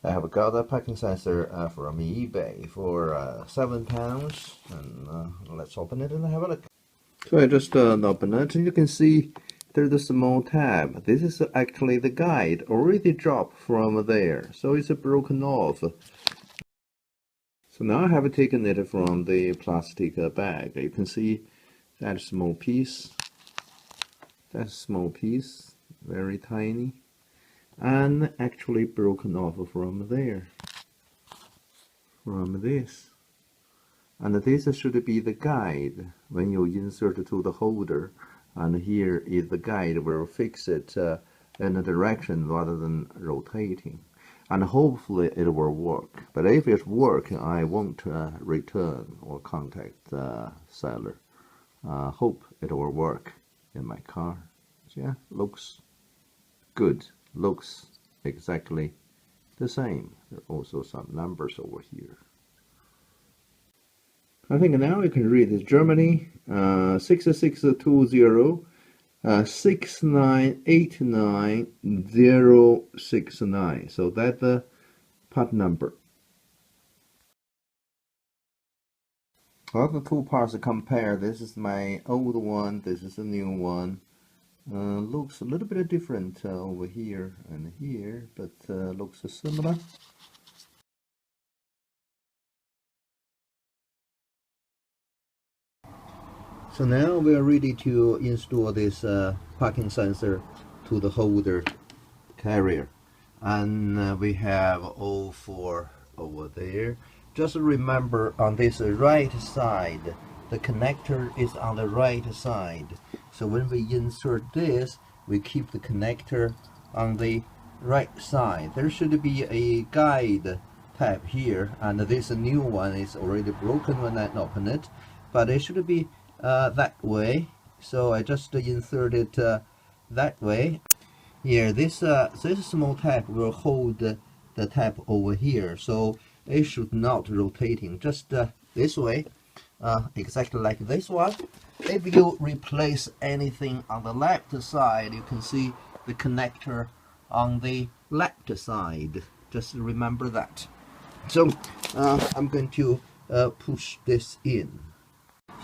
I have got a parking sensor from eBay for £7, and let's open it and have a look. So I just open it, and you can see there's a small tab. This is actually the guide already dropped from there, so it's broken off. So now I have taken it from the plastic bag. You can see that small piece, very tiny, and actually broken off from there, from this. And this should be the guide when you insert it to the holder, and here is the guide will fix it in a direction rather than rotating, and hopefully it will work. But if it works, I won't return or contact the seller. Hope it will work in my car. So yeah, looks good, looks exactly the same. There are also some numbers over here. I think now you can read this Germany 6620 6989069. So that's the part number. Well, the two parts compare. This is my old one, this is the new one. Looks a little bit different over here and here, but looks similar. So now we are ready to install this parking sensor to the holder carrier, and we have all four over there. Just remember, on this right side, the connector is on the right side. So when we insert this, we keep the connector on the right side. There should be a guide tab here, and this new one is already broken when I open it, but it should be that way. So I just insert it that way. Here, this small tab will hold the tab over here, so it should not rotating. Just this way, exactly like this one. If you replace anything on the left side, you can see the connector on the left side. Just remember that. So I'm going to push this in.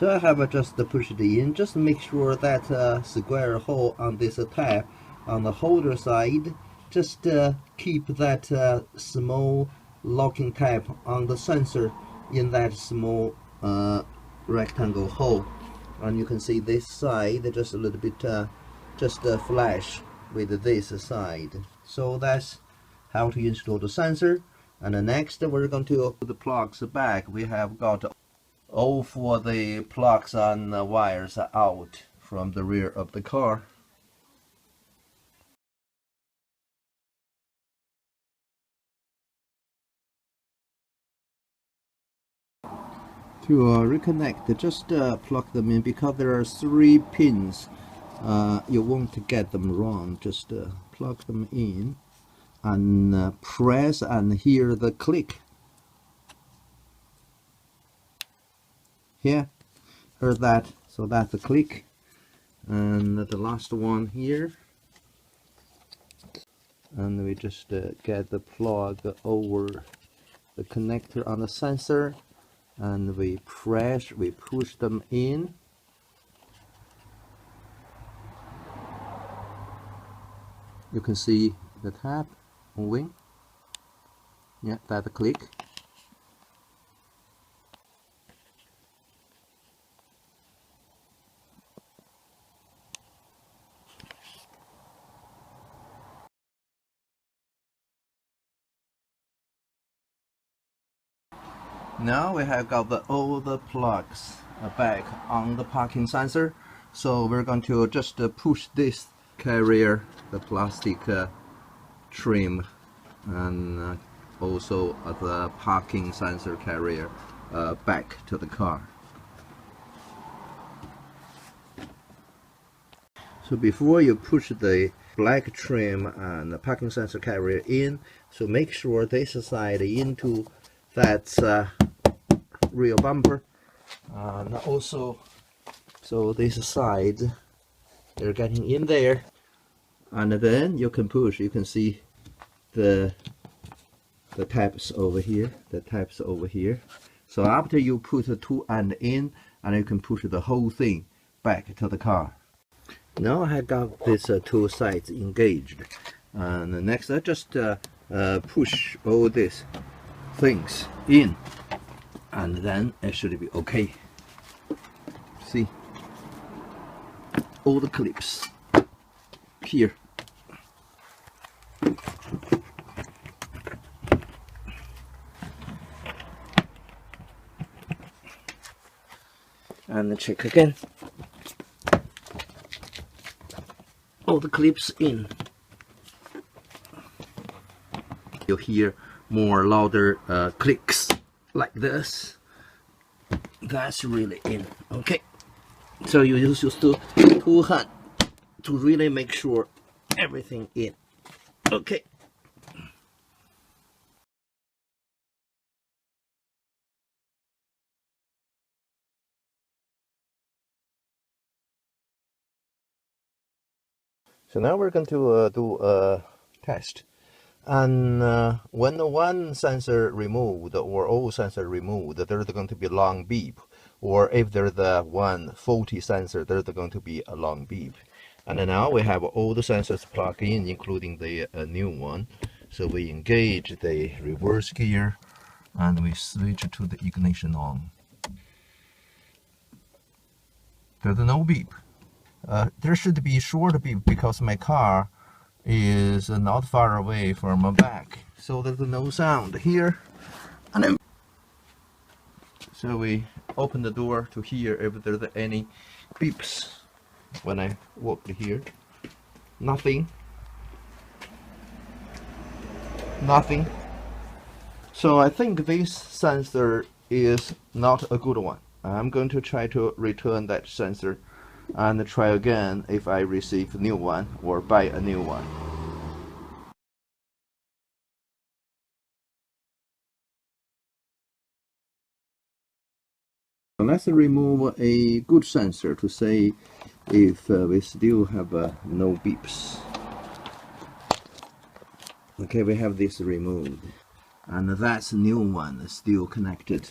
So I have just pushed it in. Just make sure that square hole on this tab on the holder side, just keep that small locking tab on the sensor in that small rectangle hole, and you can see this side just a little bit flash with this side. So that's how to install the sensor. And next we're going to put the plugs back. We have got all four the plugs and wires out from the rear of the car. To reconnect, just plug them in, because there are 3 pins. You won't get them wrong. Just plug them in and press and hear the click. Here, heard that? So that's the click. And the last one here. And we just get the plug over the connector on the sensor, and we push them in. You can see the tab moving. Yeah, that's a click. Now we have got all the plugs back on the parking sensor. So we're going to just push this carrier, the plastic trim, and also the parking sensor carrier back to the car. So before you push the black trim and the parking sensor carrier in, so make sure this side into that rear bumper, and also so this side they're getting in there, and then you can push. You can see the the tabs over here, So after you put the two end in, and you can push the whole thing back to the car. Now I got this two sides engaged, and next I just push all these things in, and then it should be okay. See, all the clips here. And check again. All the clips in. You hear more louder clicks like this. That's really in. Okay. So you use your two hands to really make sure everything in. Okay. So now we're going to do a test. And when one sensor removed or all sensor removed, there's going to be a long beep. Or if there's one faulty sensor, there's going to be a long beep. And now we have all the sensors plugged in, including the new one. So we engage the reverse gear and we switch to the ignition on. There's no beep. There should be short beep because my car is not far away from my back, so there's no sound here. And then, so we open the door to hear if there's any beeps. When I walk here, nothing. So I think this sensor is not a good one. I'm going to try to return that sensor and try again if I receive a new one or buy a new one. Let's remove a good sensor to say if we still have no beeps. Okay, we have this removed, and that's a new one still connected.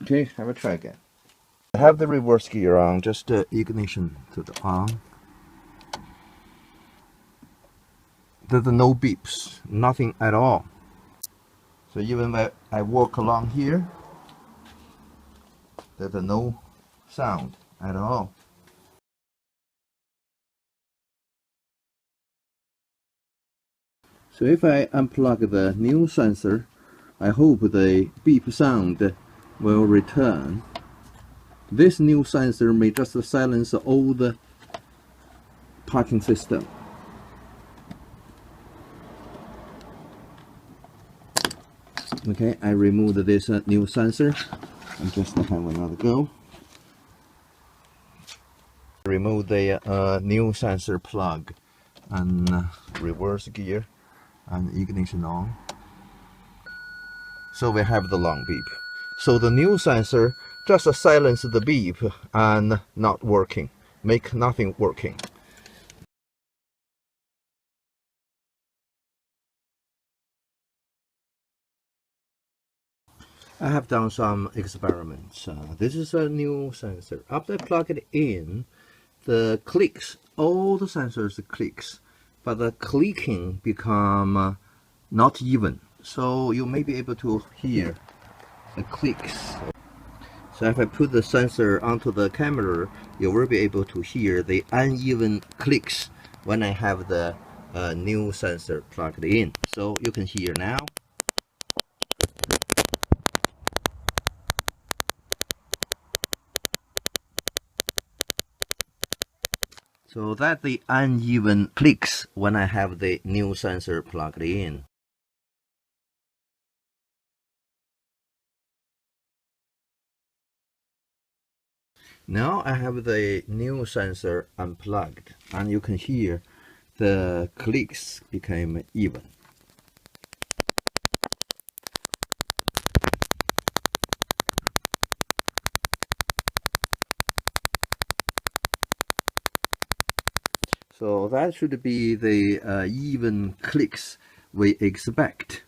Okay, have a try again. I have the reverse gear on, just ignition to the on. There's no beeps, nothing at all. So even when I walk along here, there's no sound at all. So if I unplug the new sensor, I hope the beep sound will return. This new sensor may just silence all the parking system. Okay, I removed this new sensor and just have another go. Remove the new sensor plug and reverse gear and ignition on. So we have the long beep. So the new sensor just silence the beep and not working, make nothing working. I have done some experiments. This is a new sensor. After I plug it in, the clicks, all the sensors clicks, but the clicking become not even. So you may be able to hear the clicks. So if I put the sensor onto the camera, you will be able to hear the uneven clicks when I have the new sensor plugged in. So you can hear now. So that's the uneven clicks when I have the new sensor plugged in. Now I have the new sensor unplugged, and you can hear the clicks became even. So that should be the even clicks we expect.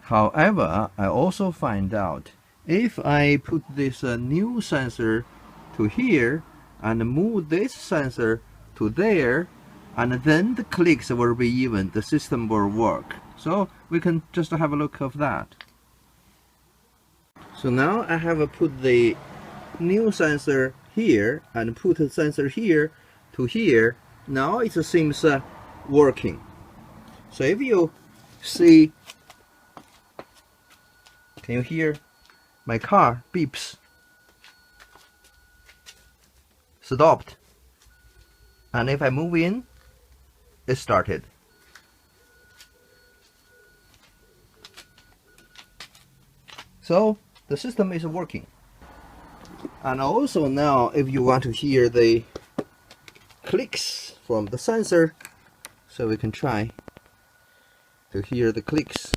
However, I also find out if I put this new sensor to here and move this sensor to there, and then the clicks will be even, the system will work. So we can just have a look of that. So now I have put the new sensor here and put the sensor here to here. Now it seems working. So if you see, can you hear my car beeps? Stopped. And if I move in, it started. So the system is working. And also now if you want to hear the clicks from the sensor, so we can try to hear the clicks.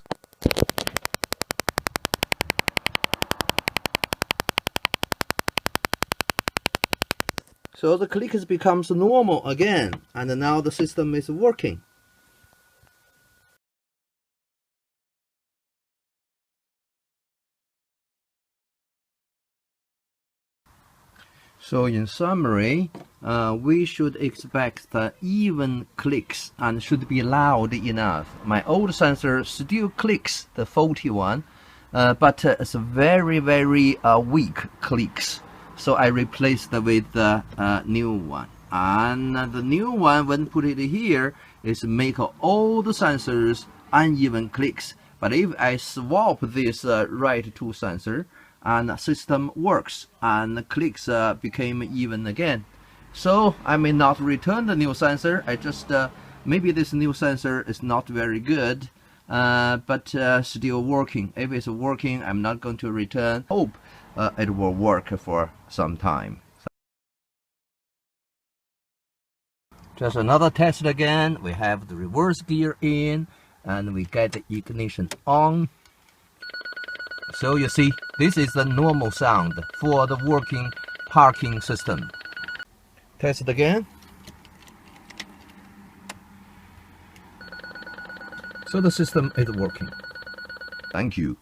So the clicks becomes normal again, and now the system is working. So in summary, we should expect the even clicks and should be loud enough. My old sensor still clicks, the faulty one, but it's very weak clicks. So I replaced with the new one. And the new one, when put it here, is make all the sensors uneven clicks. But if I swap this right two sensor, and the system works and the clicks became even again. So I may not return the new sensor. I just maybe this new sensor is not very good, but still working. If it's working, I'm not going to return. Hope it will work for some time. Just another test again. We have the reverse gear in and we get the ignition on. So you see, this is the normal sound for the working parking system. Test it again. So the system is working. Thank you.